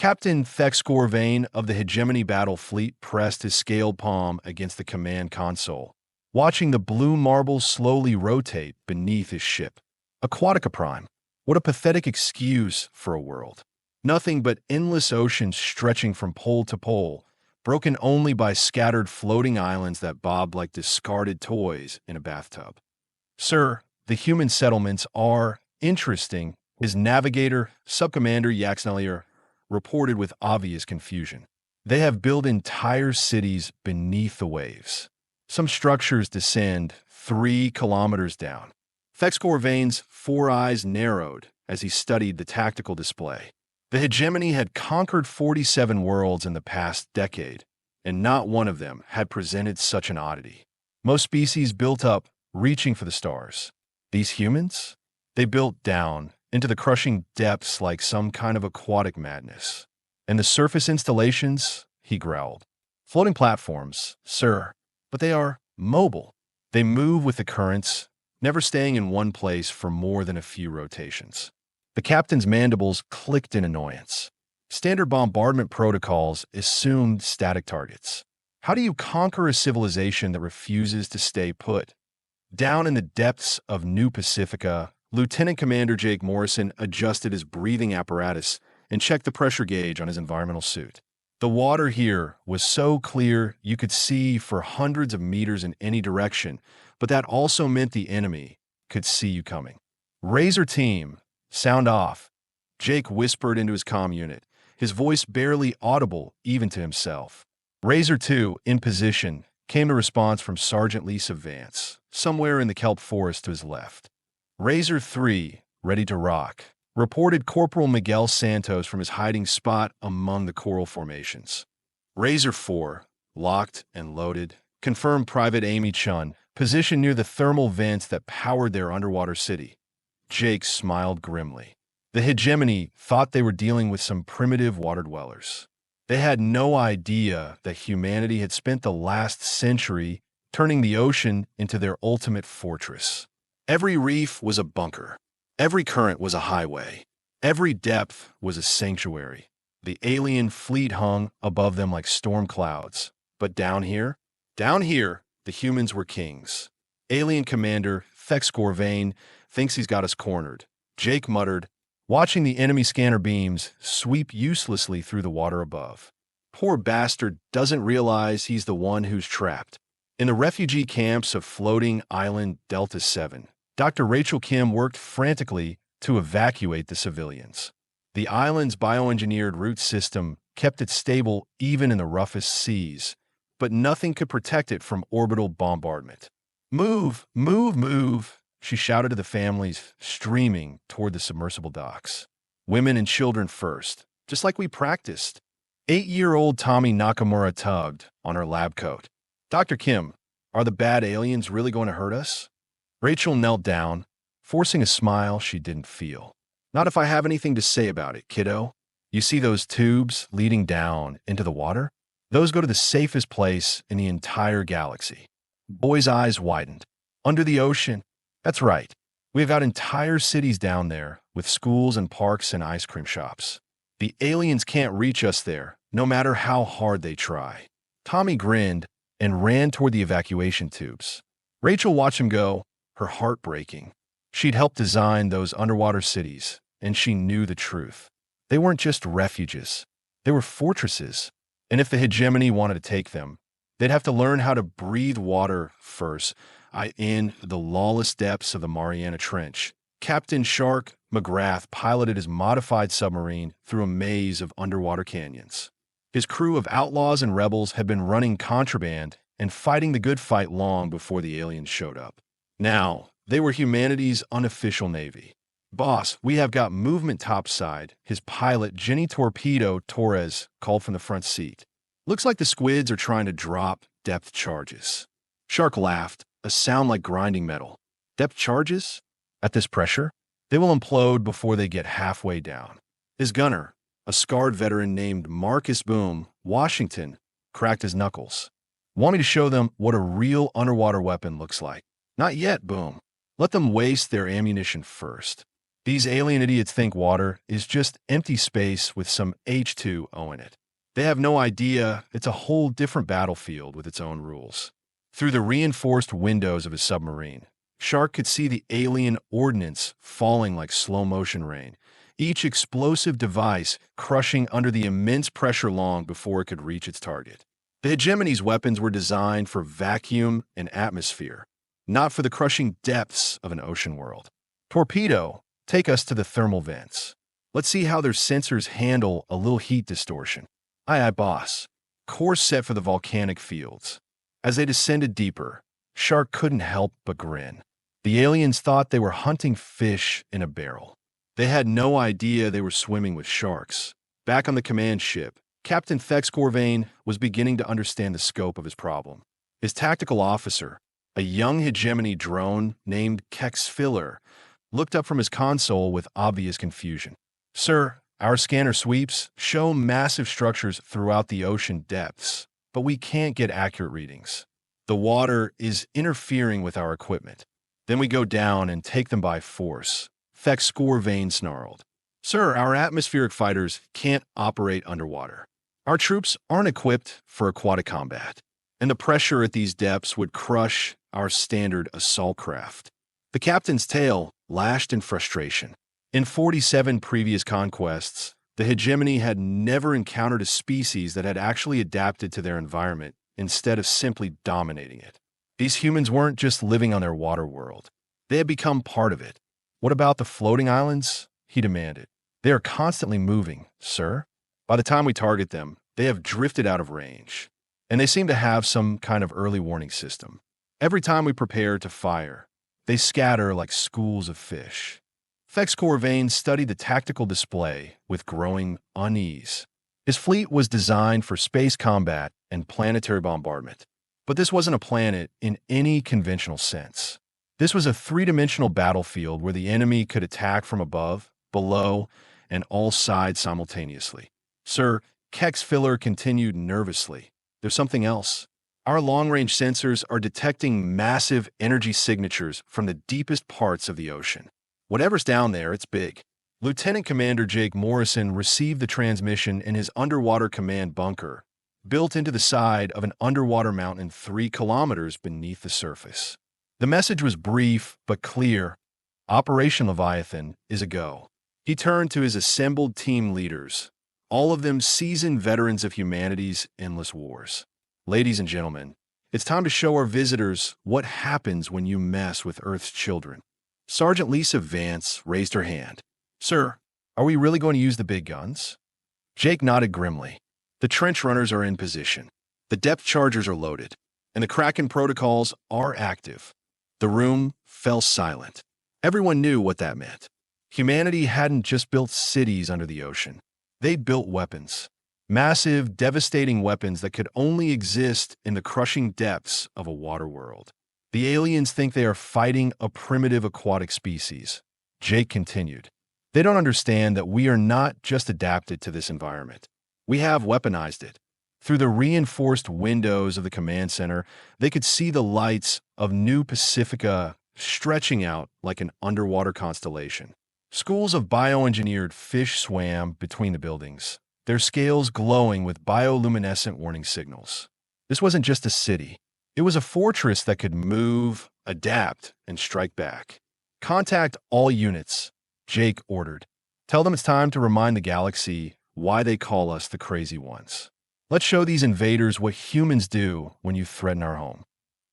Captain Thex Gorvain of the Hegemony Battle Fleet pressed his scaled palm against the command console, watching the blue marbles slowly rotate beneath his ship. Aquatica Prime. What a pathetic excuse for a world. Nothing but endless oceans stretching from pole to pole, broken only by scattered floating islands that bobbed like discarded toys in a bathtub. Sir, the human settlements are interesting, his navigator, Subcommander Yaxnelier, reported with obvious confusion. They have built entire cities beneath the waves. Some structures descend 3 kilometers down. Thex Gorvain's 4 eyes narrowed as he studied the tactical display. The hegemony had conquered 47 worlds in the past decade, and not one of them had presented such an oddity. Most species built up, reaching for the stars. These humans? They built down into the crushing depths like some kind of aquatic madness. And the surface installations? He growled. Floating platforms, sir, but they are mobile. They move with the currents, never staying in one place for more than a few rotations. The captain's mandibles clicked in annoyance. Standard bombardment protocols assumed static targets. How do you conquer a civilization that refuses to stay put? Down in the depths of New Pacifica, Lieutenant Commander Jake Morrison adjusted his breathing apparatus and checked the pressure gauge on his environmental suit. The water here was so clear you could see for hundreds of meters in any direction, but that also meant the enemy could see you coming. Razor team, sound off, Jake whispered into his comm unit, his voice barely audible even to himself. Razor 2, in position, came a response from Sergeant Lisa Vance, somewhere in the kelp forest to his left. Razor 3, ready to rock, reported Corporal Miguel Santos from his hiding spot among the coral formations. Razor 4, locked and loaded, confirmed Private Amy Chun, positioned near the thermal vents that powered their underwater city. Jake smiled grimly. The hegemony thought they were dealing with some primitive water dwellers. They had no idea that humanity had spent the last century turning the ocean into their ultimate fortress. Every reef was a bunker. Every current was a highway. Every depth was a sanctuary. The alien fleet hung above them like storm clouds. But down here, the humans were kings. Alien Commander Thex Gorvain thinks he's got us cornered, Jake muttered, watching the enemy scanner beams sweep uselessly through the water above. Poor bastard doesn't realize he's the one who's trapped. In the refugee camps of floating island Delta 7, Dr. Rachel Kim worked frantically to evacuate the civilians. The island's bioengineered root system kept it stable even in the roughest seas, but nothing could protect it from orbital bombardment. Move, move, move, she shouted to the families streaming toward the submersible docks. Women and children first, just like we practiced. 8-year-old Tommy Nakamura tugged on her lab coat. Dr. Kim, are the bad aliens really going to hurt us? Rachel knelt down, forcing a smile she didn't feel. Not if I have anything to say about it, kiddo. You see those tubes leading down into the water? Those go to the safest place in the entire galaxy. Boy's eyes widened. Under the ocean? That's right. We've got entire cities down there with schools and parks and ice cream shops. The aliens can't reach us there, no matter how hard they try. Tommy grinned and ran toward the evacuation tubes. Rachel watched him go, her heart breaking. She'd helped design those underwater cities, and she knew the truth. They weren't just refuges. They were fortresses. And if the hegemony wanted to take them, they'd have to learn how to breathe water first, in the lawless depths of the Mariana Trench. Captain Shark McGrath piloted his modified submarine through a maze of underwater canyons. His crew of outlaws and rebels had been running contraband and fighting the good fight long before the aliens showed up. Now, they were humanity's unofficial navy. Boss, we have got movement topside, his pilot, Jenny Torpedo Torres, called from the front seat. Looks like the squids are trying to drop depth charges. Shark laughed, a sound like grinding metal. Depth charges? At this pressure? They will implode before they get halfway down. His gunner, a scarred veteran named Marcus Boom, Washington, cracked his knuckles. Want me to show them what a real underwater weapon looks like? Not yet, Boom. Let them waste their ammunition first. These alien idiots think water is just empty space with some H2O in it. They have no idea it's a whole different battlefield with its own rules. Through the reinforced windows of his submarine, Shark could see the alien ordnance falling like slow-motion rain, each explosive device crushing under the immense pressure long before it could reach its target. The hegemony's weapons were designed for vacuum and atmosphere, not for the crushing depths of an ocean world. Torpedo, take us to the thermal vents. Let's see how their sensors handle a little heat distortion. Aye, aye, boss. Course set for the volcanic fields. As they descended deeper, Shark couldn't help but grin. The aliens thought they were hunting fish in a barrel. They had no idea they were swimming with sharks. Back on the command ship, Captain Thex Corvain was beginning to understand the scope of his problem. His tactical officer, a young hegemony drone named Kex Filler, looked up from his console with obvious confusion. Sir, our scanner sweeps show massive structures throughout the ocean depths, but we can't get accurate readings. The water is interfering with our equipment. Then we go down and take them by force. Thex Corvain snarled. Sir, our atmospheric fighters can't operate underwater. Our troops aren't equipped for aquatic combat, and the pressure at these depths would crush our standard assault craft. The captain's tail lashed in frustration. In 47 previous conquests, the hegemony had never encountered a species that had actually adapted to their environment instead of simply dominating it. These humans weren't just living on their water world. They had become part of it. What about the floating islands? He demanded. They are constantly moving, sir. By the time we target them, they have drifted out of range, and they seem to have some kind of early warning system. Every time we prepare to fire, they scatter like schools of fish. Thex Corvain studied the tactical display with growing unease. His fleet was designed for space combat and planetary bombardment. But this wasn't a planet in any conventional sense. This was a three-dimensional battlefield where the enemy could attack from above, below, and all sides simultaneously. Sir, Kex Filler continued nervously. There's something else. Our long-range sensors are detecting massive energy signatures from the deepest parts of the ocean. Whatever's down there, it's big. Lieutenant Commander Jake Morrison received the transmission in his underwater command bunker, built into the side of an underwater mountain 3 kilometers beneath the surface. The message was brief but clear. Operation Leviathan is a go. He turned to his assembled team leaders, all of them seasoned veterans of humanity's endless wars. Ladies and gentlemen, it's time to show our visitors what happens when you mess with Earth's children. Sergeant Lisa Vance raised her hand. Sir, are we really going to use the big guns? Jake nodded grimly. The trench runners are in position. The depth chargers are loaded, and the Kraken protocols are active. The room fell silent. Everyone knew what that meant. Humanity hadn't just built cities under the ocean. They'd built weapons. Massive, devastating weapons that could only exist in the crushing depths of a water world. The aliens think they are fighting a primitive aquatic species. Jake continued. They don't understand that we are not just adapted to this environment. We have weaponized it. Through the reinforced windows of the command center, they could see the lights of New Pacifica stretching out like an underwater constellation. Schools of bioengineered fish swam between the buildings, their scales glowing with bioluminescent warning signals. This wasn't just a city. It was a fortress that could move, adapt, and strike back. Contact all units, Jake ordered. Tell them it's time to remind the galaxy why they call us the crazy ones. Let's show these invaders what humans do when you threaten our home.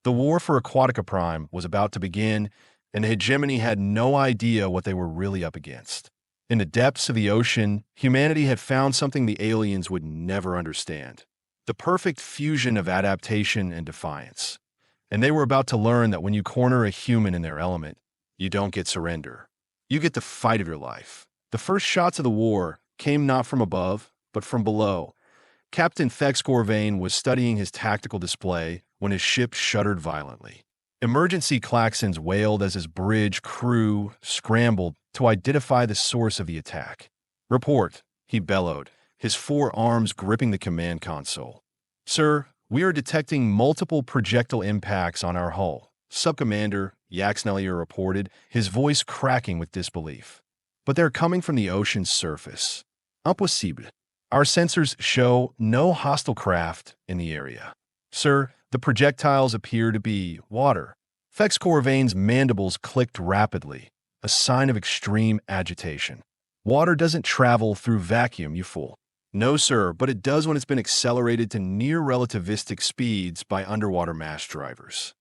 The war for Aquatica Prime was about to begin, and the hegemony had no idea what they were really up against. In the depths of the ocean, humanity had found something the aliens would never understand. The perfect fusion of adaptation and defiance. And they were about to learn that when you corner a human in their element, you don't get surrender. You get the fight of your life. The first shots of the war came not from above, but from below. Captain Thex Corvain was studying his tactical display when his ship shuddered violently. Emergency klaxons wailed as his bridge crew scrambled to identify the source of the attack. Report, he bellowed, his 4 arms gripping the command console. Sir, we are detecting multiple projectile impacts on our hull, Subcommander Yaxnelier reported, his voice cracking with disbelief. but they're coming from the ocean's surface. Impossible. Our sensors show no hostile craft in the area. Sir, the projectiles appear to be water. Fex Corvain's mandibles clicked rapidly, a sign of extreme agitation. Water doesn't travel through vacuum, you fool. No, sir, but it does when it's been accelerated to near-relativistic speeds by underwater mass drivers.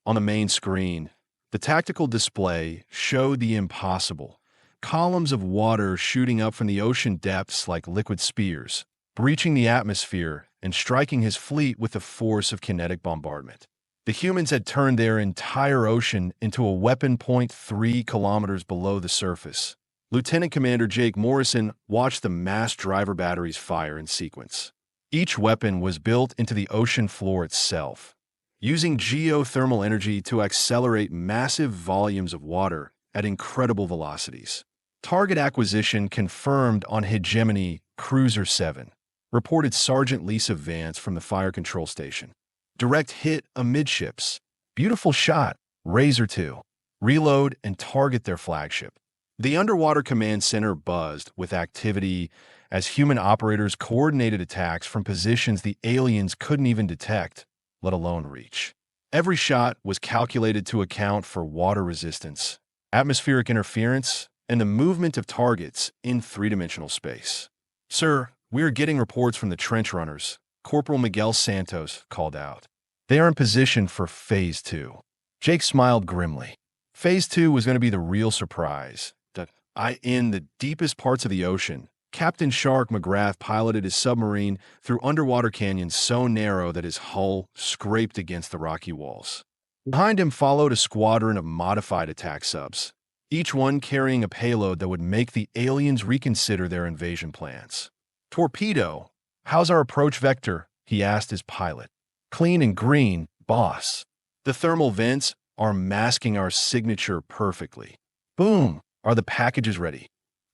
On the main screen, the tactical display showed the impossible. Columns of water shooting up from the ocean depths like liquid spears, breaching the atmosphere and striking his fleet with the force of kinetic bombardment. The humans had turned their entire ocean into a weapon point 3 kilometers below the surface. Lieutenant Commander Jake Morrison watched the mass driver batteries fire in sequence. Each weapon was built into the ocean floor itself, using geothermal energy to accelerate massive volumes of water at incredible velocities. Target acquisition confirmed on Hegemony Cruiser 7, reported Sergeant Lisa Vance from the fire control station. Direct hit amidships. Beautiful shot. Razor 2. Reload and target their flagship. The underwater command center buzzed with activity as human operators coordinated attacks from positions the aliens couldn't even detect, let alone reach. Every shot was calculated to account for water resistance, atmospheric interference, and the movement of targets in three-dimensional space. Sir, we are getting reports from the trench runners, Corporal Miguel Santos called out. They are in position for Phase 2. Jake smiled grimly. Phase 2 was going to be the real surprise. In the deepest parts of the ocean, Captain Shark McGrath piloted his submarine through underwater canyons so narrow that his hull scraped against the rocky walls. Behind him followed a squadron of modified attack subs, each one carrying a payload that would make the aliens reconsider their invasion plans. Torpedo, how's our approach vector? He asked his pilot. Clean and green, boss. The thermal vents are masking our signature perfectly. Boom. Are the packages ready?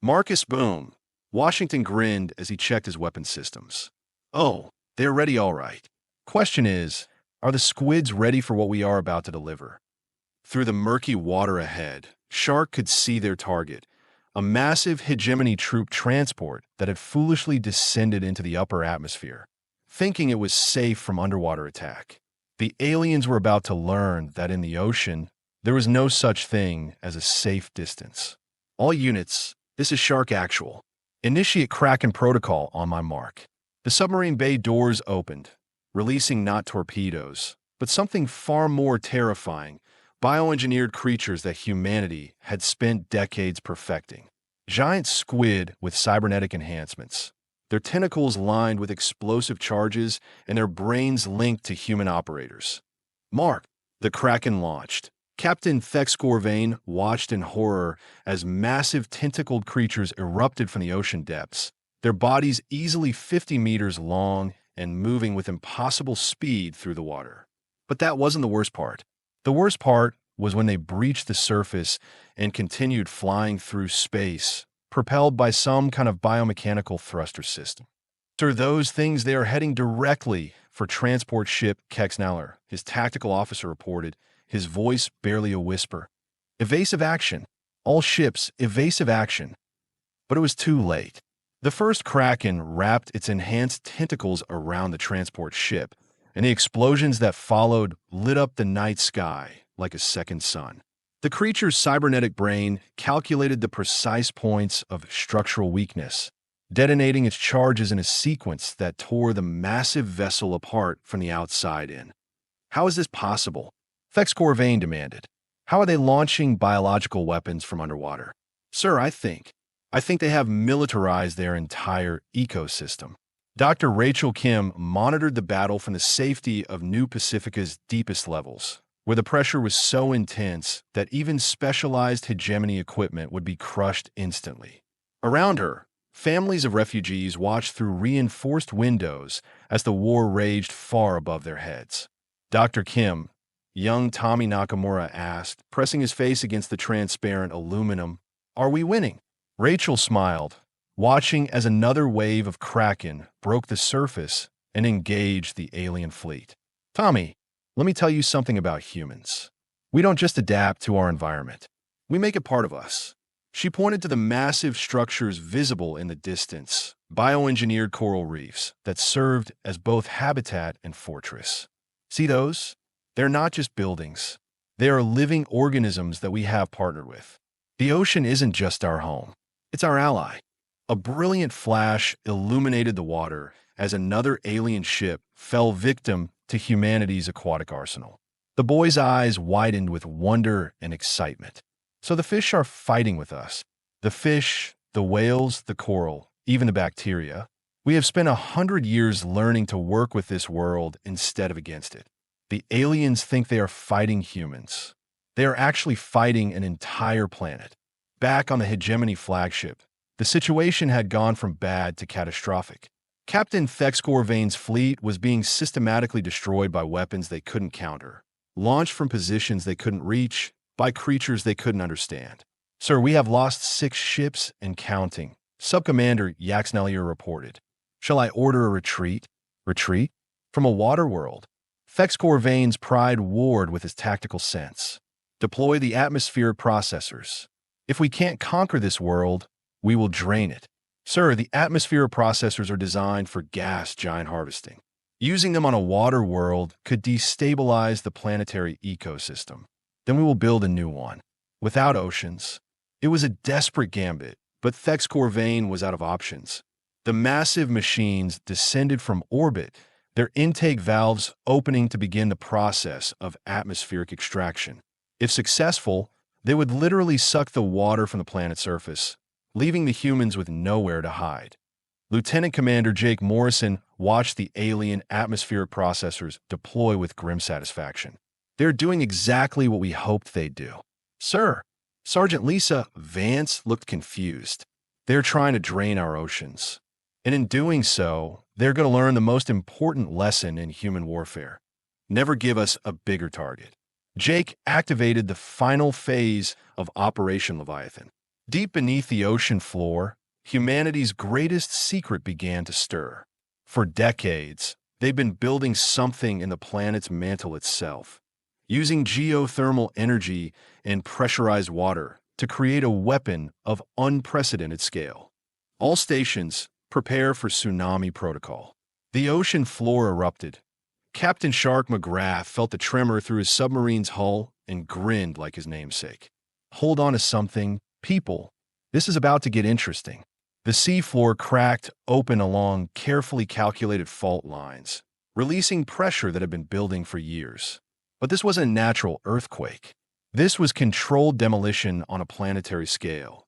Marcus Boom. Washington grinned as he checked his weapon systems. Oh, they're ready all right. Question is, are the squids ready for what we are about to deliver? Through the murky water ahead, Shark could see their target, a massive Hegemony troop transport that had foolishly descended into the upper atmosphere, thinking it was safe from underwater attack. The aliens were about to learn that in the ocean, there was no such thing as a safe distance. All units, this is Shark Actual. Initiate Kraken Protocol on my mark. The submarine bay doors opened, releasing not torpedoes, but something far more terrifying, bioengineered creatures that humanity had spent decades perfecting. Giant squid with cybernetic enhancements, their tentacles lined with explosive charges and their brains linked to human operators. Mark, the Kraken launched. Captain Fex Corvain watched in horror as massive tentacled creatures erupted from the ocean depths, their bodies easily 50 meters long and moving with impossible speed through the water. But that wasn't the worst part. The worst part was when they breached the surface and continued flying through space, propelled by some kind of biomechanical thruster system. Sir, those things, they are heading directly for transport ship Kexnaller, his tactical officer reported, his voice barely a whisper. Evasive action. All ships, evasive action. But it was too late. The first Kraken wrapped its enhanced tentacles around the transport ship, and the explosions that followed lit up the night sky like a second sun. The creature's cybernetic brain calculated the precise points of structural weakness, detonating its charges in a sequence that tore the massive vessel apart from the outside in. How is this possible? Fex Corvain demanded. How are they launching biological weapons from underwater? Sir, I think they have militarized their entire ecosystem. Dr. Rachel Kim monitored the battle from the safety of New Pacifica's deepest levels, where the pressure was so intense that even specialized hegemony equipment would be crushed instantly. Around her, families of refugees watched through reinforced windows as the war raged far above their heads. Dr. Kim, young Tommy Nakamura asked, pressing his face against the transparent aluminum, "Are we winning?" Rachel smiled, watching as another wave of Kraken broke the surface and engaged the alien fleet. Tommy, let me tell you something about humans. We don't just adapt to our environment. We make it part of us. She pointed to the massive structures visible in the distance, bioengineered coral reefs that served as both habitat and fortress. See those? They're not just buildings. They are living organisms that we have partnered with. The ocean isn't just our home. It's our ally. A brilliant flash illuminated the water as another alien ship fell victim to humanity's aquatic arsenal. The boy's eyes widened with wonder and excitement. So the fish are fighting with us. The fish, the whales, the coral, even the bacteria. We have spent 100 years learning to work with this world instead of against it. The aliens think they are fighting humans. They are actually fighting an entire planet. Back on the Hegemony flagship, the situation had gone from bad to catastrophic. Captain Thexcorvain's fleet was being systematically destroyed by weapons they couldn't counter, launched from positions they couldn't reach, by creatures they couldn't understand. Sir, we have lost 6 ships and counting, Subcommander Yaxnelier reported. Shall I order a retreat? Retreat? From a water world? Thexcorvain's pride warred with his tactical sense. Deploy the atmospheric processors. If we can't conquer this world, we will drain it. Sir, the atmospheric processors are designed for gas giant harvesting. Using them on a water world could destabilize the planetary ecosystem. Then we will build a new one. Without oceans. It was a desperate gambit, but Thexcorvain was out of options. The massive machines descended from orbit, their intake valves opening to begin the process of atmospheric extraction. If successful, they would literally suck the water from the planet's surface, leaving the humans with nowhere to hide. Lieutenant Commander Jake Morrison watched the alien atmospheric processors deploy with grim satisfaction. They're doing exactly what we hoped they'd do. Sir, Sergeant Lisa Vance looked confused. They're trying to drain our oceans. And in doing so, they're going to learn the most important lesson in human warfare. Never give us a bigger target. Jake activated the final phase of Operation Leviathan. Deep beneath the ocean floor, humanity's greatest secret began to stir. For decades, they've been building something in the planet's mantle itself, using geothermal energy and pressurized water to create a weapon of unprecedented scale. All stations, prepare for Tsunami Protocol. The ocean floor erupted. Captain Shark McGrath felt the tremor through his submarine's hull and grinned like his namesake. Hold on to something, people. This is about to get interesting. The seafloor cracked open along carefully calculated fault lines, releasing pressure that had been building for years. But this wasn't a natural earthquake. This was controlled demolition on a planetary scale.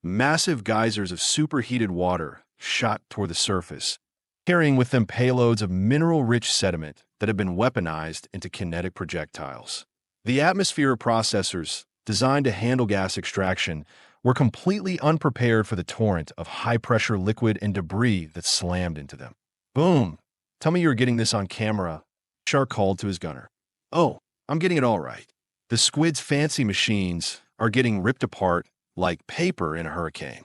Massive geysers of superheated water shot toward the surface, carrying with them payloads of mineral-rich sediment that had been weaponized into kinetic projectiles. The atmospheric processors, designed to handle gas extraction, were completely unprepared for the torrent of high-pressure liquid and debris that slammed into them. Boom! Tell me you're getting this on camera, Shark called to his gunner. Oh, I'm getting it all right. The squid's fancy machines are getting ripped apart like paper in a hurricane.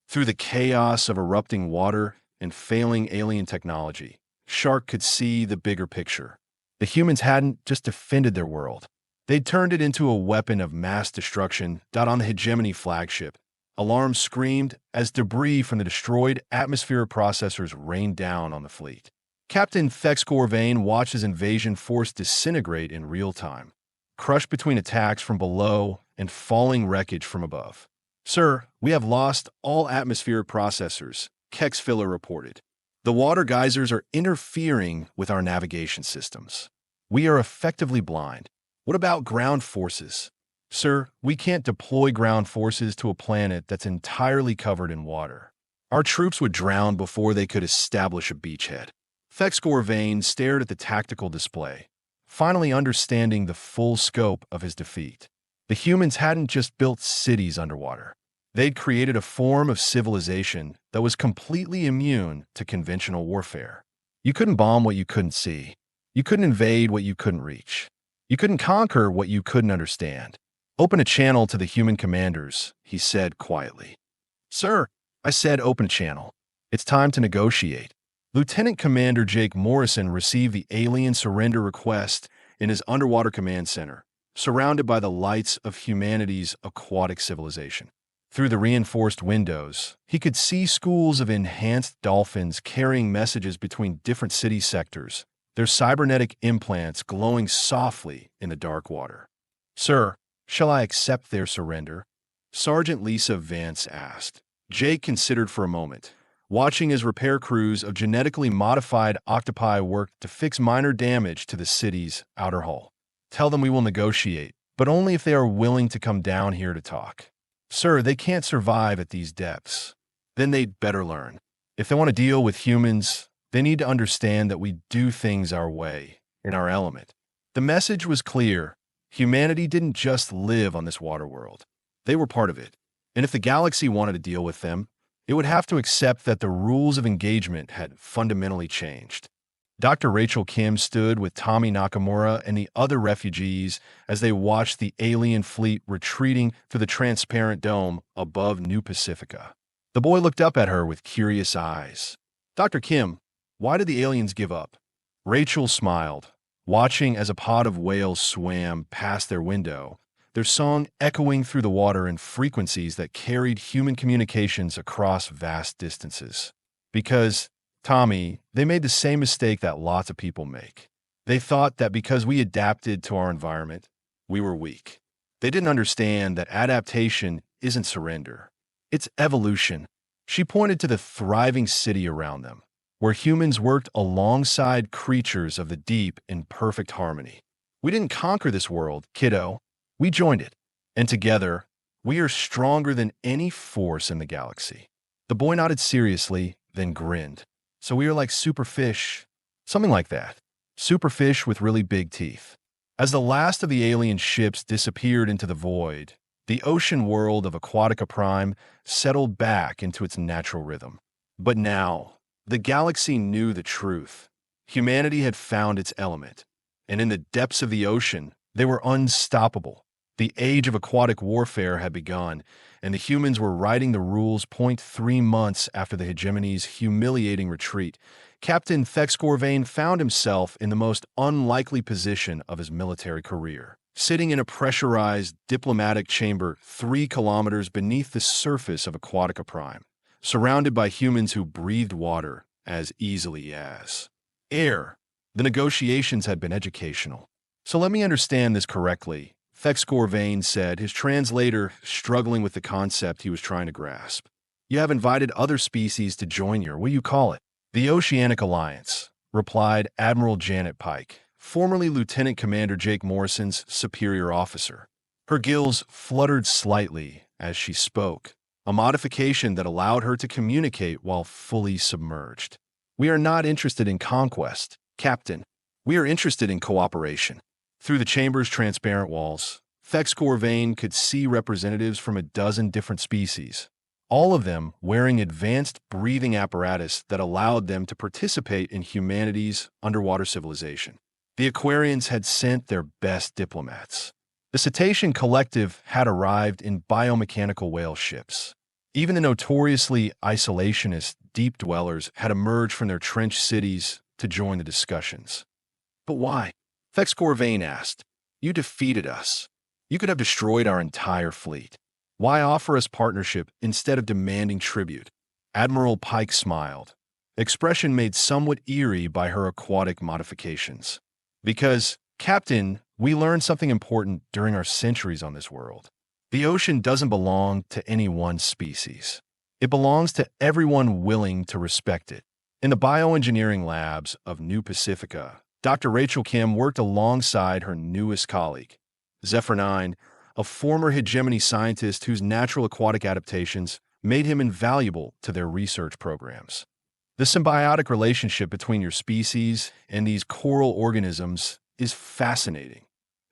Through the chaos of erupting water and failing alien technology, Shark could see the bigger picture. The humans hadn't just defended their world. They'd turned it into a weapon of mass destruction. On the Hegemony flagship, alarms screamed as debris from the destroyed atmospheric processors rained down on the fleet. Captain Thexcorvain watched his invasion force disintegrate in real time, crushed between attacks from below and falling wreckage from above. Sir, we have lost all atmospheric processors, Kexfiller reported. The water geysers are interfering with our navigation systems. We are effectively blind. What about ground forces? Sir, we can't deploy ground forces to a planet that's entirely covered in water. Our troops would drown before they could establish a beachhead. Thexcorvain stared at the tactical display, finally understanding the full scope of his defeat. The humans hadn't just built cities underwater. They'd created a form of civilization that was completely immune to conventional warfare. You couldn't bomb what you couldn't see. You couldn't invade what you couldn't reach. You couldn't conquer what you couldn't understand. Open a channel to the human commanders, he said quietly. Sir, I said open a channel. It's time to negotiate. Lieutenant Commander Jake Morrison received the alien surrender request in his underwater command center, surrounded by the lights of humanity's aquatic civilization. Through the reinforced windows, he could see schools of enhanced dolphins carrying messages between different city sectors, their cybernetic implants glowing softly in the dark water. "Sir, shall I accept their surrender?" Sergeant Lisa Vance asked. Jake considered for a moment, watching as repair crews of genetically modified octopi worked to fix minor damage to the city's outer hull. "Tell them we will negotiate, but only if they are willing to come down here to talk. Sir, they can't survive at these depths. Then they'd better learn. If they want to deal with humans, they need to understand that we do things our way, in our element." The message was clear. Humanity didn't just live on this water world. They were part of it. And if the galaxy wanted to deal with them, it would have to accept that the rules of engagement had fundamentally changed. Dr. Rachel Kim stood with Tommy Nakamura and the other refugees as they watched the alien fleet retreating through the transparent dome above New Pacifica. The boy looked up at her with curious eyes. "Dr. Kim, why did the aliens give up?" Rachel smiled, watching as a pod of whales swam past their window, their song echoing through the water in frequencies that carried human communications across vast distances. "Because, Tommy, they made the same mistake that lots of people make. They thought that because we adapted to our environment, we were weak. They didn't understand that adaptation isn't surrender. It's evolution." She pointed to the thriving city around them, where humans worked alongside creatures of the deep in perfect harmony. "We didn't conquer this world, kiddo. We joined it. And together, we are stronger than any force in the galaxy." The boy nodded seriously, then grinned. "So we are like superfish." "Something like that. Superfish with really big teeth." As the last of the alien ships disappeared into the void, the ocean world of Aquatica Prime settled back into its natural rhythm. But now, the galaxy knew the truth. Humanity had found its element, and in the depths of the ocean, they were unstoppable. The age of aquatic warfare had begun, and the humans were writing the rules 3 months after the hegemony's humiliating retreat. Captain Thex Gorvain found himself in the most unlikely position of his military career, sitting in a pressurized diplomatic chamber 3 kilometers beneath the surface of Aquatica Prime, surrounded by humans who breathed water as easily as air. The negotiations had been educational. "So let me understand this correctly," Thex Gorvain said, his translator struggling with the concept he was trying to grasp. "You have invited other species to join your, what do you call it?" "The Oceanic Alliance," replied Admiral Janet Pike, formerly Lieutenant Commander Jake Morrison's superior officer. Her gills fluttered slightly as she spoke, a modification that allowed her to communicate while fully submerged. "We are not interested in conquest, Captain. We are interested in cooperation." Through the chamber's transparent walls, Thex Gorvain could see representatives from a dozen different species, all of them wearing advanced breathing apparatus that allowed them to participate in humanity's underwater civilization. The Aquarians had sent their best diplomats. The Cetacean Collective had arrived in biomechanical whale ships. Even the notoriously isolationist deep dwellers had emerged from their trench cities to join the discussions. "But why?" Thex Gorvain asked. "You defeated us. You could have destroyed our entire fleet. Why offer us partnership instead of demanding tribute?" Admiral Pike smiled, expression made somewhat eerie by her aquatic modifications. "Because, Captain, we learned something important during our centuries on this world. The ocean doesn't belong to any one species. It belongs to everyone willing to respect it." In the bioengineering labs of New Pacifica, Dr. Rachel Kim worked alongside her newest colleague, Zephyr 9, a former hegemony scientist whose natural aquatic adaptations made him invaluable to their research programs. "The symbiotic relationship between your species and these coral organisms is fascinating,"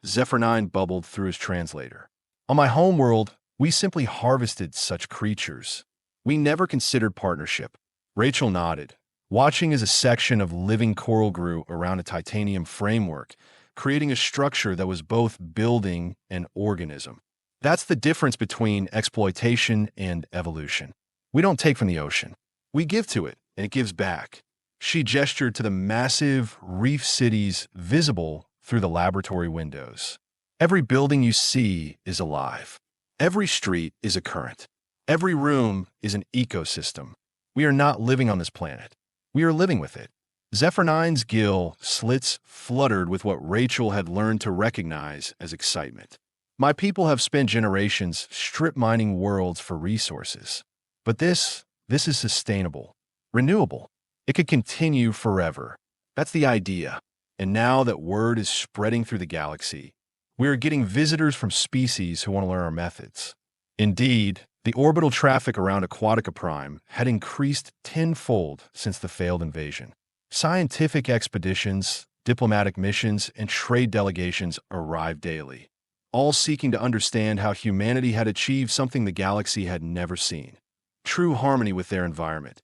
Zephyr 9 bubbled through his translator. "On my homeworld, we simply harvested such creatures. We never considered partnership." Rachel nodded, watching as a section of living coral grew around a titanium framework, creating a structure that was both building and organism. "That's the difference between exploitation and evolution. We don't take from the ocean. We give to it, and it gives back." She gestured to the massive reef cities visible through the laboratory windows. "Every building you see is alive. Every street is a current. Every room is an ecosystem. We are not living on this planet. We are living with it. Zephyr-9's gill slits fluttered with what Rachel had learned to recognize as excitement. My people have spent generations strip mining worlds for resources. But this is sustainable, renewable. It could continue forever. That's the idea. And now that word is spreading through the galaxy, we are getting visitors from species who want to learn our methods. Indeed, the orbital traffic around Aquatica Prime had increased tenfold since the failed invasion. Scientific expeditions, diplomatic missions, and trade delegations arrived daily, all seeking to understand how humanity had achieved something the galaxy had never seen: true harmony with their environment.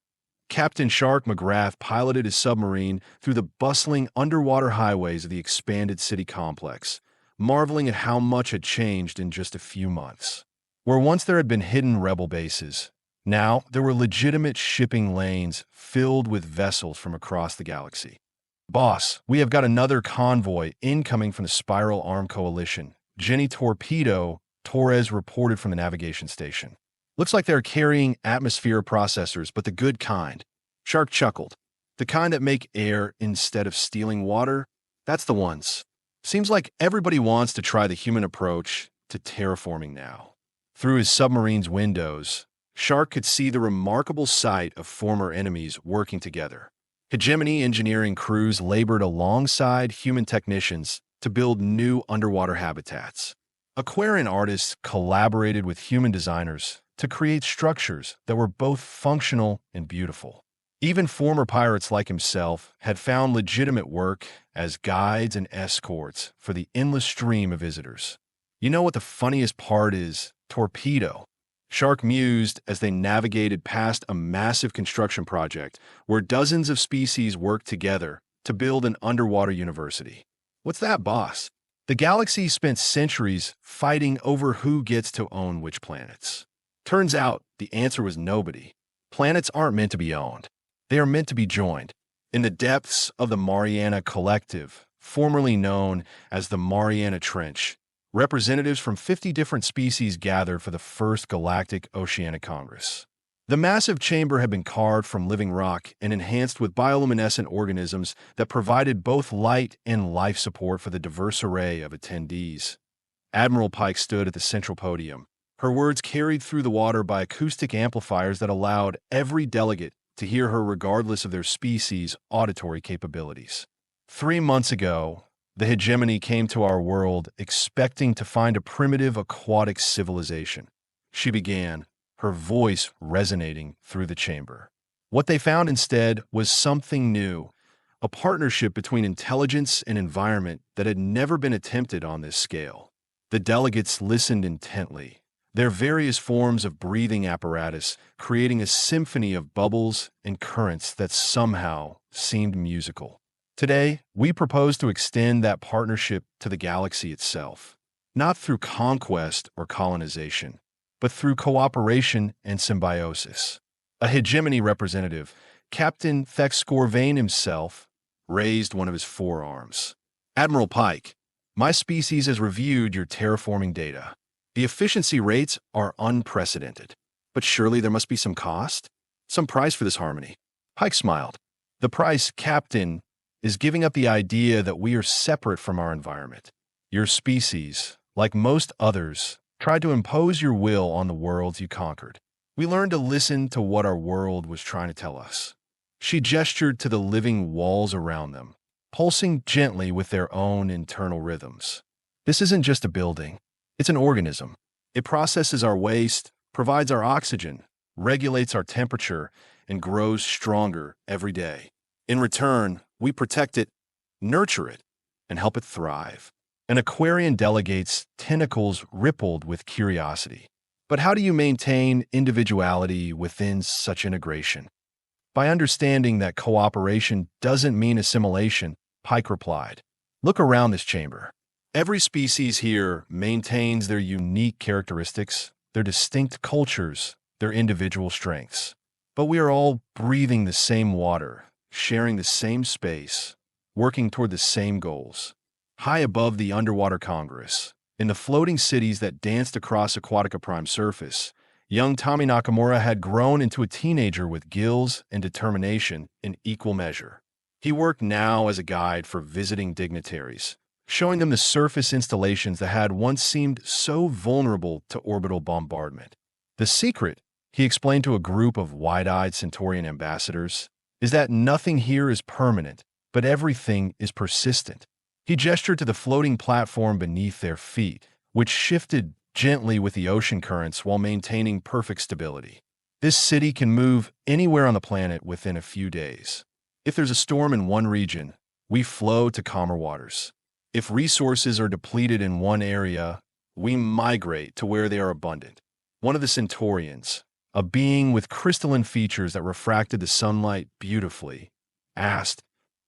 Captain Shark McGrath piloted his submarine through the bustling underwater highways of the expanded city complex, marveling at how much had changed in just a few months. Where once there had been hidden rebel bases, now there were legitimate shipping lanes filled with vessels from across the galaxy. "Boss, we have got another convoy incoming from the Spiral Arm Coalition," Jenny Torpedo Torres reported from the navigation station. "Looks like they're carrying atmosphere processors, but the good kind." Shark chuckled. "The kind that make air instead of stealing water? That's the ones. Seems like everybody wants to try the human approach to terraforming now." Through his submarine's windows, Shark could see the remarkable sight of former enemies working together. Hegemony engineering crews labored alongside human technicians to build new underwater habitats. Aquarian artists collaborated with human designers to create structures that were both functional and beautiful. Even former pirates like himself had found legitimate work as guides and escorts for the endless stream of visitors. "You know what the funniest part is, Torpedo?" Shark mused as they navigated past a massive construction project where dozens of species worked together to build an underwater university. "What's that, boss?" "The galaxy spent centuries fighting over who gets to own which planets. Turns out the answer was nobody. Planets aren't meant to be owned. They are meant to be joined. In the depths of the Mariana Collective, formerly known as the Mariana Trench, representatives from 50 different species gathered for the first Galactic Oceanic Congress. The massive chamber had been carved from living rock and enhanced with bioluminescent organisms that provided both light and life support for the diverse array of attendees. Admiral Pike stood at the central podium, her words carried through the water by acoustic amplifiers that allowed every delegate to hear her regardless of their species' auditory capabilities. 3 months ago, the hegemony came to our world expecting to find a primitive aquatic civilization. She began, her voice resonating through the chamber. What they found instead was something new, a partnership between intelligence and environment that had never been attempted on this scale. The delegates listened intently, their various forms of breathing apparatus creating a symphony of bubbles and currents that somehow seemed musical. Today, we propose to extend that partnership to the galaxy itself, not through conquest or colonization, but through cooperation and symbiosis. A hegemony representative, Captain Thex Scorvain himself, raised one of his forearms. "Admiral Pike, my species has reviewed your terraforming data. The efficiency rates are unprecedented, but surely there must be some cost? Some price for this harmony." Pike smiled. "The price, Captain, is giving up the idea that we are separate from our environment. Your species, like most others, tried to impose your will on the worlds you conquered. We learned to listen to what our world was trying to tell us." She gestured to the living walls around them, pulsing gently with their own internal rhythms. "This isn't just a building. It's an organism. It processes our waste, provides our oxygen, regulates our temperature, and grows stronger every day. In return, we protect it, nurture it, and help it thrive." An Aquarian delegate's tentacles rippled with curiosity. "But how do you maintain individuality within such integration?" "By understanding that cooperation doesn't mean assimilation," Pike replied. "Look around this chamber. Every species here maintains their unique characteristics, their distinct cultures, their individual strengths. But we are all breathing the same water, sharing the same space, working toward the same goals." High above the underwater Congress, in the floating cities that danced across Aquatica Prime surface, Young Tommy Nakamura had grown into a teenager with gills and determination in equal measure. He worked now as a guide for visiting dignitaries, showing them the surface installations that had once seemed so vulnerable to orbital bombardment. The secret, he explained to a group of wide-eyed Centaurian ambassadors, is that nothing here is permanent, but everything is persistent. He gestured to the floating platform beneath their feet, which shifted gently with the ocean currents while maintaining perfect stability. This city can move anywhere on the planet within a few days. If there's a storm in one region, we flow to calmer waters. If resources are depleted in one area, we migrate to where they are abundant. One of the Centaurians, a being with crystalline features that refracted the sunlight beautifully, asked,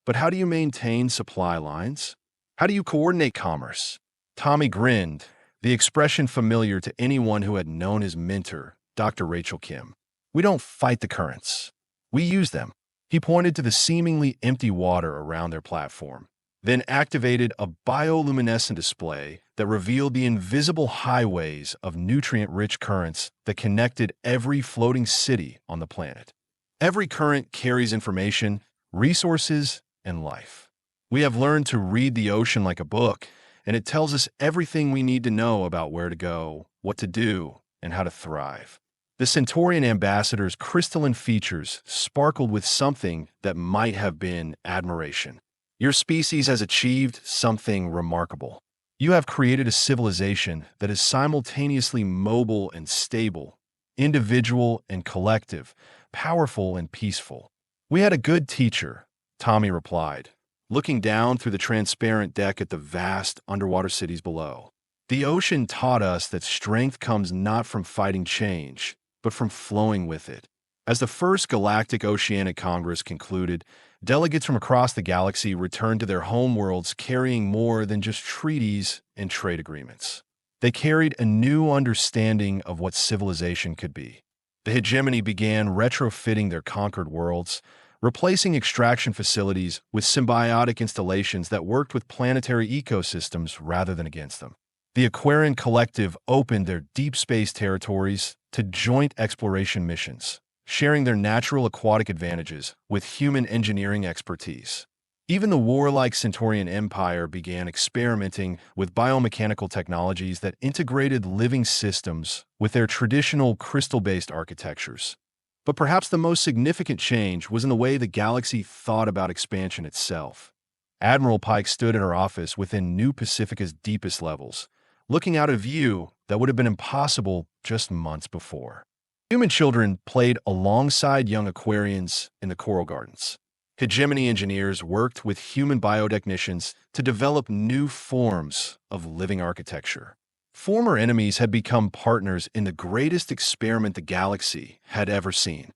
"But how do you maintain supply lines? How do you coordinate commerce?" Tommy grinned, the expression familiar to anyone who had known his mentor, Dr. Rachel Kim. "We don't fight the currents. We use them." He pointed to the seemingly empty water around their platform, then activated a bioluminescent display that revealed the invisible highways of nutrient-rich currents that connected every floating city on the planet. Every current carries information, resources, and life. We have learned to read the ocean like a book, and it tells us everything we need to know about where to go, what to do, and how to thrive. The Centaurian ambassador's crystalline features sparkled with something that might have been admiration. "Your species has achieved something remarkable. You have created a civilization that is simultaneously mobile and stable, individual and collective, powerful and peaceful." "We had a good teacher," Tommy replied, looking down through the transparent deck at the vast underwater cities below. "The ocean taught us that strength comes not from fighting change, but from flowing with it." As the first Galactic Oceanic Congress concluded, delegates from across the galaxy returned to their homeworlds carrying more than just treaties and trade agreements. They carried a new understanding of what civilization could be. The hegemony began retrofitting their conquered worlds, replacing extraction facilities with symbiotic installations that worked with planetary ecosystems rather than against them. The Aquarian Collective opened their deep space territories to joint exploration missions, sharing their natural aquatic advantages with human engineering expertise. Even the warlike Centaurian Empire began experimenting with biomechanical technologies that integrated living systems with their traditional crystal-based architectures. But perhaps the most significant change was in the way the galaxy thought about expansion itself. Admiral Pike stood in her office within New Pacifica's deepest levels, looking out a view that would have been impossible just months before. Human children played alongside young Aquarians in the coral gardens. Hegemony engineers worked with human biotechnicians to develop new forms of living architecture. Former enemies had become partners in the greatest experiment the galaxy had ever seen.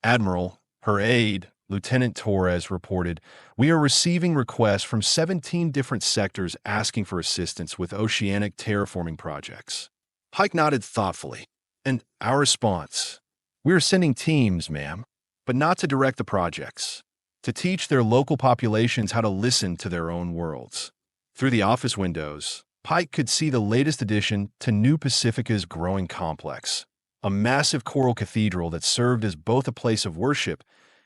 Admiral, her aide, Lieutenant Torres, reported, "We are receiving requests from 17 different sectors asking for assistance with oceanic terraforming projects." Pike nodded thoughtfully. "And our response? We are sending teams, ma'am, but not to direct the projects, to teach their local populations how to listen to their own worlds." Through the office windows, Pike could see the latest addition to New Pacifica's growing complex, a massive coral cathedral that served as both a place of worship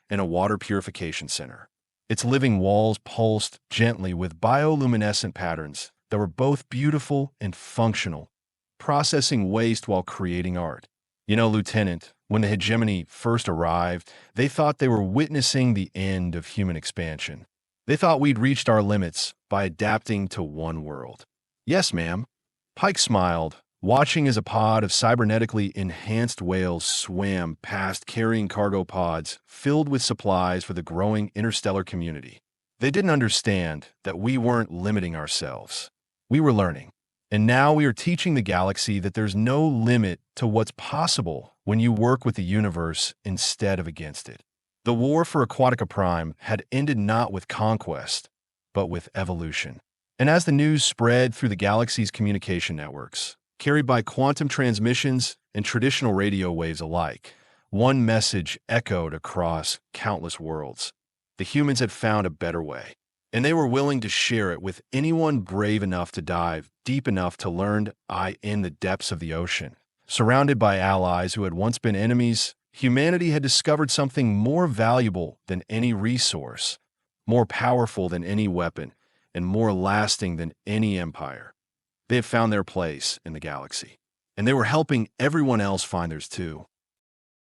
and a water purification center. Its living walls pulsed gently with bioluminescent patterns that were both beautiful and functional, processing waste while creating art. "You know, Lieutenant, when the hegemony first arrived, they thought they were witnessing the end of human expansion. They thought we'd reached our limits by adapting to one world." "Yes, ma'am." Pike smiled, watching as a pod of cybernetically enhanced whales swam past carrying cargo pods filled with supplies for the growing interstellar community. They didn't understand that we weren't limiting ourselves. We were learning. And now we are teaching the galaxy that there's no limit to what's possible when you work with the universe instead of against it. The war for Aquatica Prime had ended not with conquest, but with evolution. And as the news spread through the galaxy's communication networks, carried by quantum transmissions and traditional radio waves alike, one message echoed across countless worlds. The humans had found a better way, and they were willing to share it with anyone brave enough to dive deep enough to learn in the depths of the ocean, Surrounded by allies who had once been enemies, humanity had discovered something more valuable than any resource, more powerful than any weapon, and more lasting than any empire. They had found their place in the galaxy, and they were helping everyone else find theirs too.